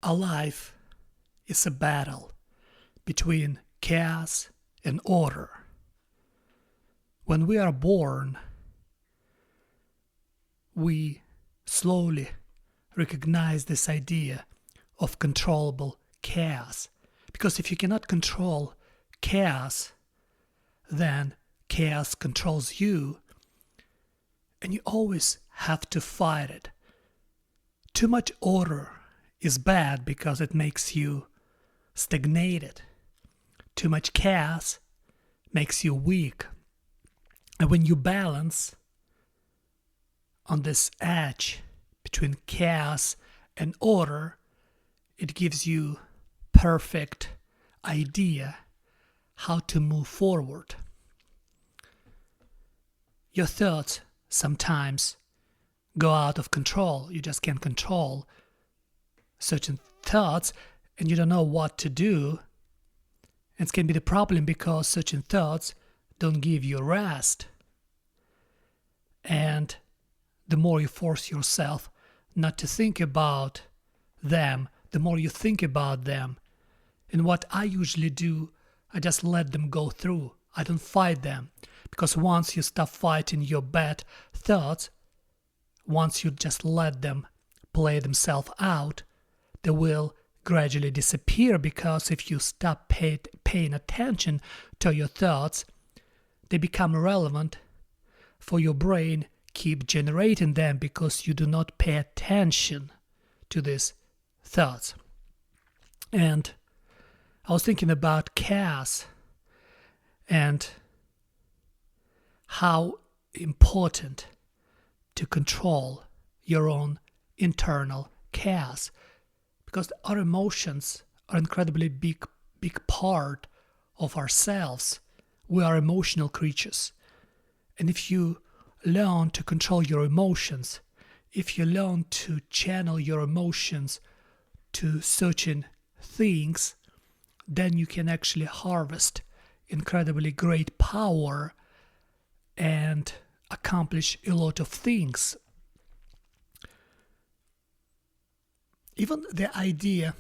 Our life is a battle between chaos and order. When we are born, we slowly recognize this idea of controllable chaos. Because if you cannot control chaos, then chaos controls you, and you always have to fight it. Too much order is bad because it makes you stagnated. Too much chaos makes you weak. And when you balance on this edge between chaos and order, it gives you perfect idea how to move forward. Your thoughts sometimes go out of control. You just can't control certain thoughts and you don't know what to do. It can be the problem because certain thoughts don't give you rest. And the more you force yourself not to think about them, the more you think about them. And what I usually do, I just let them go through. I don't fight them. Because once you stop fighting your bad thoughts, once you just let them play themselves out, they will gradually disappear, because if you stop paying attention to your thoughts, they become irrelevant for your brain. Keep generating them because you do not pay attention to these thoughts. And I was thinking about chaos and how important to control your own internal chaos, because our emotions are incredibly big part of ourselves. We are emotional creatures. And if you learn to control your emotions, if you learn to channel your emotions to certain things, then you can actually harvest incredibly great power and accomplish a lot of things. Even the idea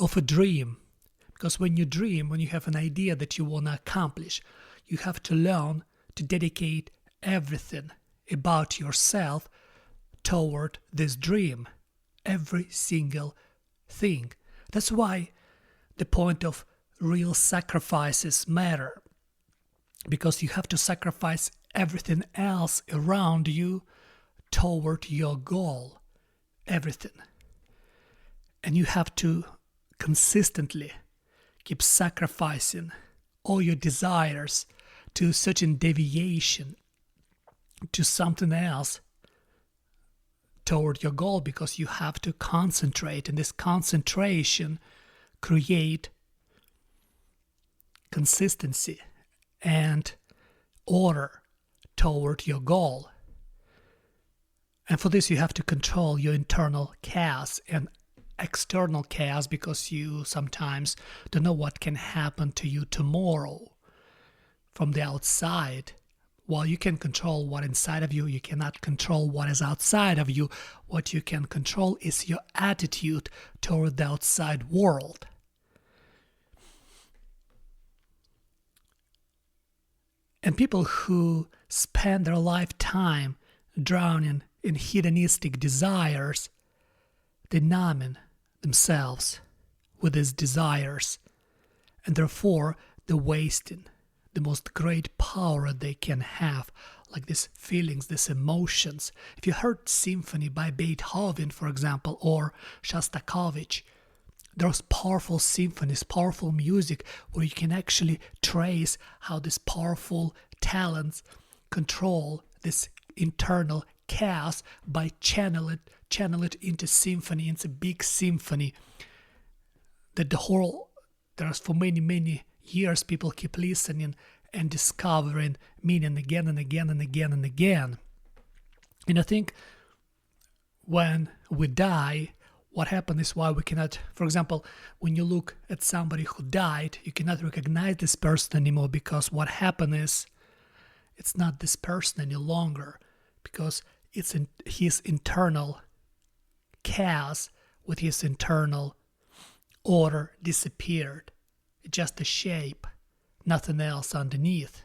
of a dream, because when you dream, when you have an idea that you want to accomplish, you have to learn to dedicate everything about yourself toward this dream. Every single thing. That's why the point of real sacrifices matter, because you have to sacrifice everything else around you toward your goal. Everything. And you have to consistently keep sacrificing all your desires to certain deviation, to something else toward your goal, because you have to concentrate, and this concentration create consistency and order toward your goal. And for this you have to control your internal chaos and external chaos, because you sometimes don't know what can happen to you tomorrow from the outside. While you can control what inside of you, you cannot control what is outside of you. What you can control is your attitude toward the outside world. And people who spend their lifetime drowning in hedonistic desires, they numbing themselves with these desires, and therefore they're wasting the most great power they can have, like these feelings, these emotions. If you heard symphony by Beethoven, for example, or Shostakovich, there's powerful symphonies, powerful music, where you can actually trace how these powerful talents control this internal chaos by channel it into symphony, into big symphony. That there's for many years people keep listening and discovering meaning again and again and again and again. And I think when we die, what happens is why we cannot, for example, when you look at somebody who died, you cannot recognize this person anymore, because what happened is it's not this person any longer, because it's in his internal chaos with his internal order disappeared. Just the shape, nothing else underneath.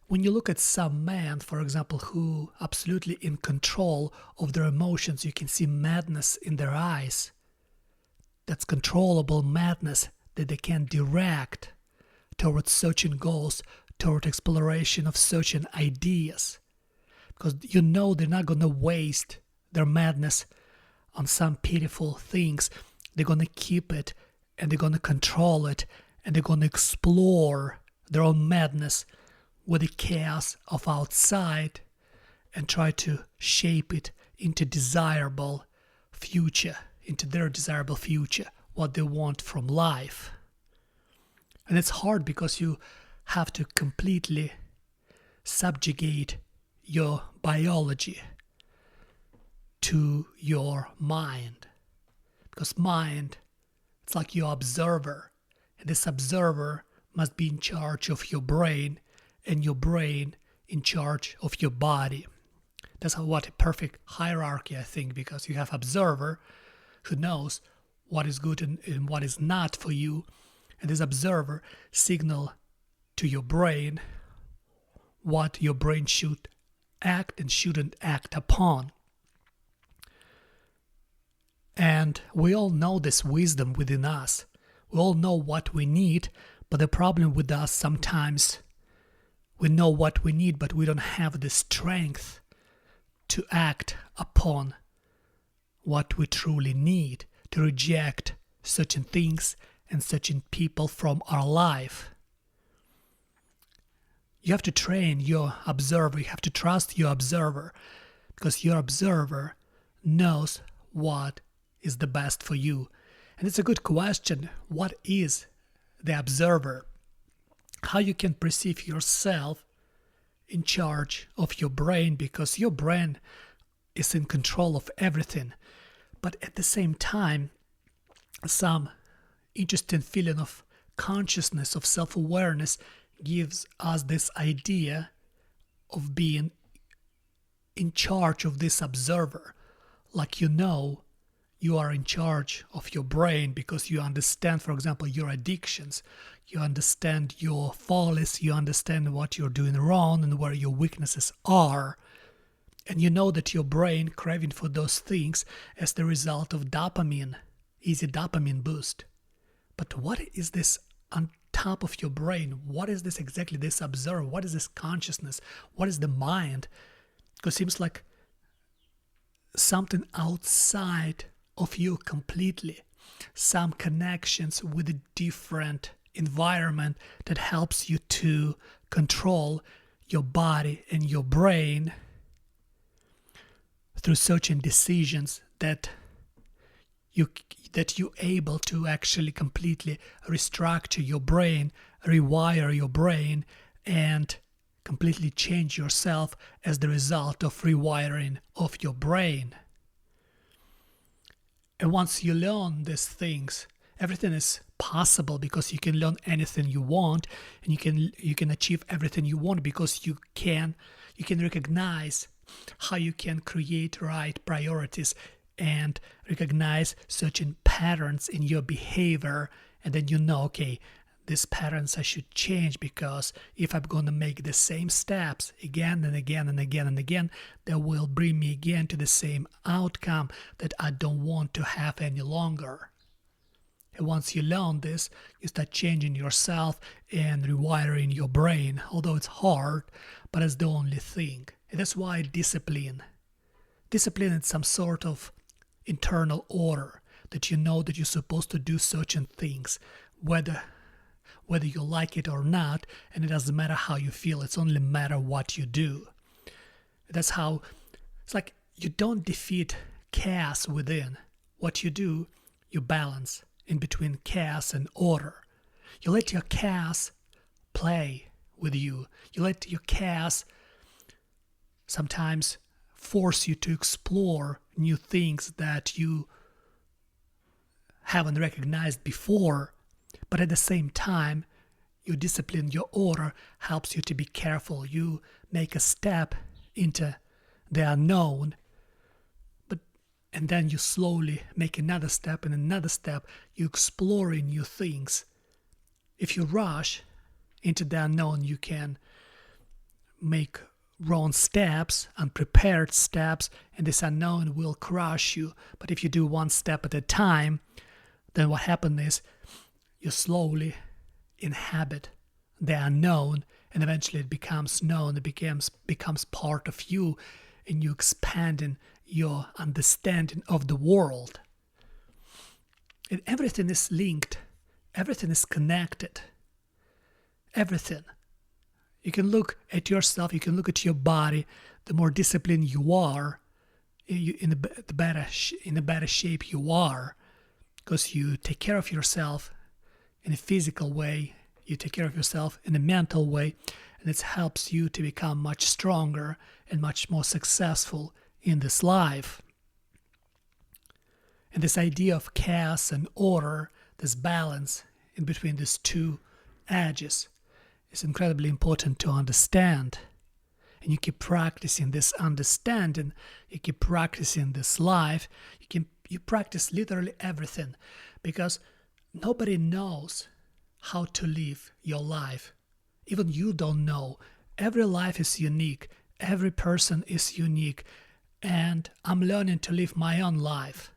When you look at some men, for example, who absolutely in control of their emotions, you can see madness in their eyes. That's controllable madness that they can direct towards certain goals, toward exploration of certain ideas. Because you know they're not going to waste their madness on some pitiful things. They're going to keep it, and they're going to control it, and they're going to explore their own madness with the chaos of outside and try to shape it into desirable future, into their desirable future, what they want from life. And it's hard because you have to completely subjugate your biology to your mind. Because mind, it's like your observer. And this observer must be in charge of your brain, and your brain in charge of your body. That's what a perfect hierarchy, I think, because you have observer who knows what is good and what is not for you, and this observer signal to your brain what your brain should act and shouldn't act upon. And we all know this wisdom within us. We all know what we need, but the problem with us sometimes, we know what we need, but we don't have the strength to act upon what we truly need, to reject certain things and certain people from our life. You have to train your observer. You have to trust your observer, because your observer knows what is the best for you. And it's a good question. What is the observer? How you can perceive yourself in charge of your brain, because your brain is in control of everything. But at the same time, some interesting feeling of consciousness, of self-awareness, gives us this idea of being in charge of this observer. Like you are in charge of your brain because you understand, for example, your addictions. You understand your follies, you understand what you're doing wrong and where your weaknesses are. And you know that your brain craving for those things as the result of dopamine, easy dopamine boost. But what is this on top of your brain? What is this exactly, this observer? What is this consciousness? What is the mind? Because it seems like something outside of you completely. Some connections with a different environment that helps you to control your body and your brain through certain decisions that you're able to actually completely restructure your brain, rewire your brain, and completely change yourself as the result of rewiring of your brain. And once you learn these things, everything is possible, because you can learn anything you want, and you can achieve everything you want, because you can recognize how you can create right priorities and recognize certain patterns in your behavior, and then you know, okay, these patterns I should change, because if I'm going to make the same steps again and again and again and again, that will bring me again to the same outcome that I don't want to have any longer. And once you learn this, you start changing yourself and rewiring your brain, although it's hard, but it's the only thing. And that's why discipline is some sort of internal order, that you know that you're supposed to do certain things, whether you like it or not, and it doesn't matter how you feel, it's only a matter what you do. That's how, it's like you don't defeat chaos within. What you do, you balance in between chaos and order. You let your chaos play with you. You let your chaos sometimes force you to explore new things that you haven't recognized before. But at the same time, your discipline, your order helps you to be careful. You make a step into the unknown, And then you slowly make another step and another step. You exploring new things. If you rush into the unknown, you can make wrong steps, unprepared steps, and this unknown will crush you. But if you do one step at a time, then what happens is you slowly inhabit the unknown, and eventually it becomes known, it becomes part of you, and you expand in your understanding of the world. And everything is linked, everything is connected, everything. You can look at yourself, you can look at your body. The more disciplined you are, in the better shape you are, because you take care of yourself in a physical way, you take care of yourself in a mental way, and it helps you to become much stronger and much more successful in this life. And this idea of chaos and order, this balance in between these two edges, is incredibly important to understand. And you keep practicing this understanding, you keep practicing this life, you practice literally everything, because nobody knows how to live your life. Even you don't know. Every life is unique, every person is unique, and I'm learning to live my own life.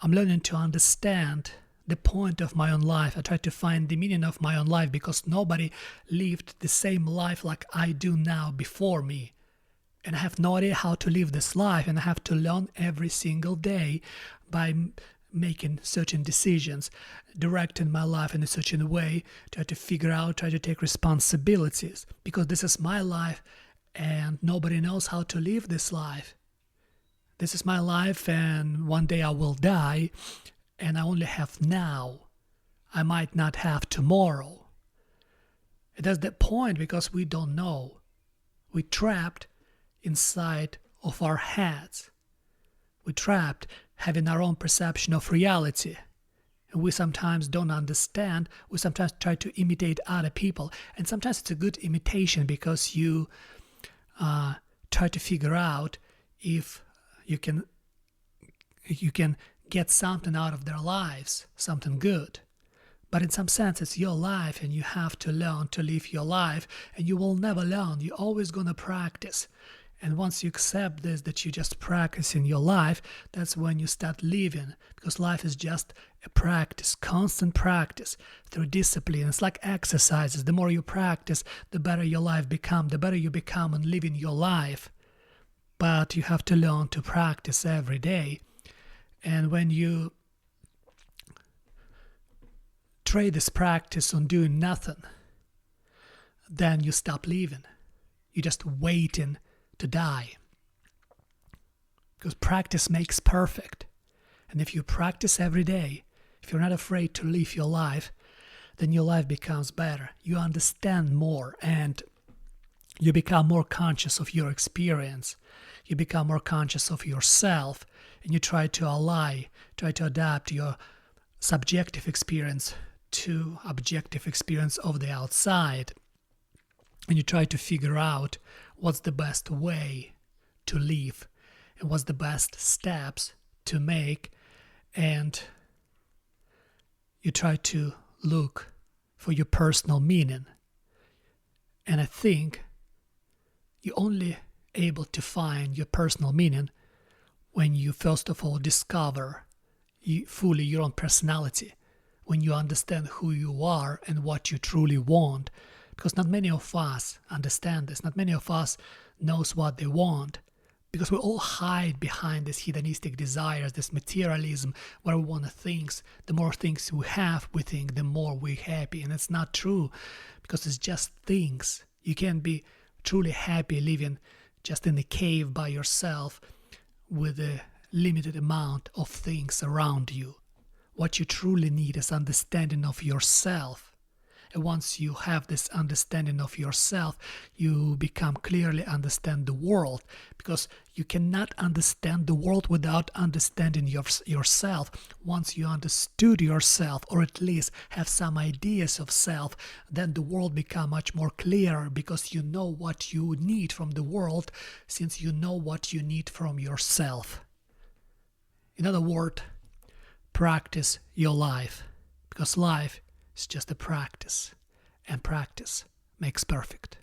I'm learning to understand the point of my own life. I try to find the meaning of my own life, because nobody lived the same life like I do now before me. And I have no idea how to live this life, and I have to learn every single day by making certain decisions, directing my life in a certain way, try to figure out, try to take responsibilities, because this is my life and nobody knows how to live this life. This is my life, and one day I will die, and I only have now. I might not have tomorrow. And that's the point, because we don't know. We're trapped inside of our heads. We're trapped having our own perception of reality. And we sometimes don't understand. We sometimes try to imitate other people. And sometimes it's a good imitation, because you try to figure out if you can get something out of their lives, something good. But in some sense, it's your life, and you have to learn to live your life, and you will never learn. You're always going to practice. And once you accept this, that you just practice in your life, that's when you start living, because life is just a practice, constant practice through discipline. It's like exercises. The more you practice, the better your life becomes, the better you become in living your life. But you have to learn to practice every day. And when you trade this practice on doing nothing, then you stop living. You're just waiting to die. Because practice makes perfect. And if you practice every day, if you're not afraid to live your life, then your life becomes better. You understand more, and you become more conscious of your experience. You become more conscious of yourself, and you try to adapt your subjective experience to objective experience of the outside. And you try to figure out what's the best way to live, and what's the best steps to make, and you try to look for your personal meaning. And I think you're only able to find your personal meaning when you first of all discover fully your own personality, when you understand who you are and what you truly want. Because not many of us understand this. Not many of us knows what they want, because we all hide behind this hedonistic desires, this materialism, where we want things. The more things we have, we think the more we're happy. And it's not true, because it's just things. You can't be truly happy living just in a cave by yourself with a limited amount of things around you. What you truly need is understanding of yourself. And once you have this understanding of yourself, you become clearly understand the world, because you cannot understand the world without understanding yourself. Once you understood yourself, or at least have some ideas of self, then the world become much more clearer, because you know what you need from the world, since you know what you need from yourself. In other words, practice your life, because life is just a practice, and practice makes perfect.